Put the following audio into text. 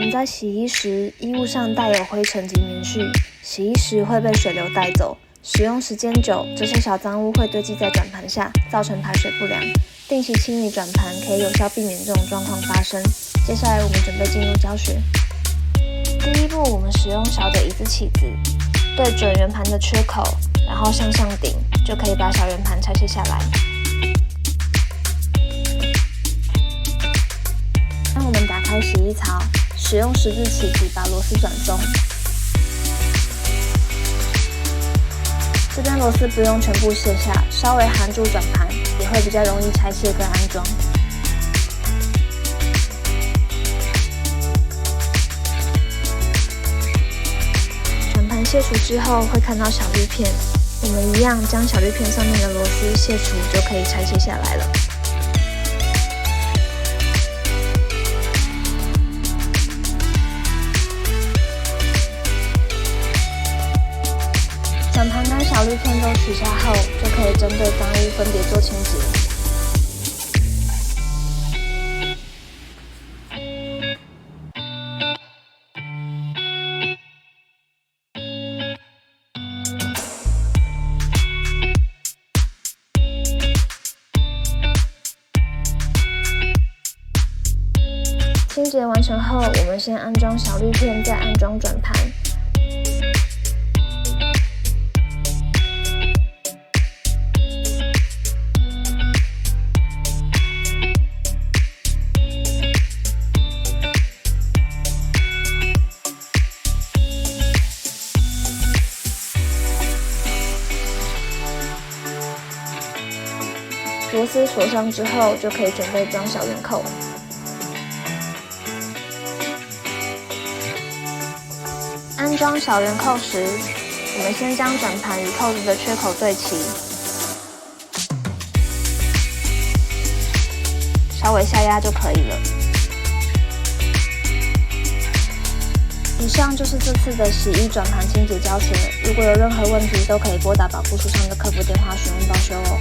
们在洗衣时，衣物上带有灰尘及棉絮，洗衣时会被水流带走。使用时间久，这些小脏污会堆积在转盘下，造成排水不良。定期清理转盘可以有效避免这种状况发生。接下来我们准备进入教学。第一步，我们使用小的椅子起子，对准圆盘的缺口，然后向上顶，就可以把小圆盘拆卸下来。让我们打开洗衣槽，使用十字起子把螺丝转松。这边螺丝不用全部卸下，稍微含住转盘，也会比较容易拆卸跟安装。转盘卸除之后，会看到小滤片，我们一样将小滤片上面的螺丝卸除，就可以拆卸下来了。转盘跟小滤片都取下后，就可以针对脏污分别做清洁。清洁完成后，我们先安装小滤片，再安装转盘。螺丝锁上之后，就可以准备装小圆扣。安装小圆扣时，我们先将转盘与扣子的缺口对齐，稍微下压就可以了。以上就是这次的洗衣转盘清洁教学。如果有任何问题，都可以拨打保固书上的客服电话询问报修哦。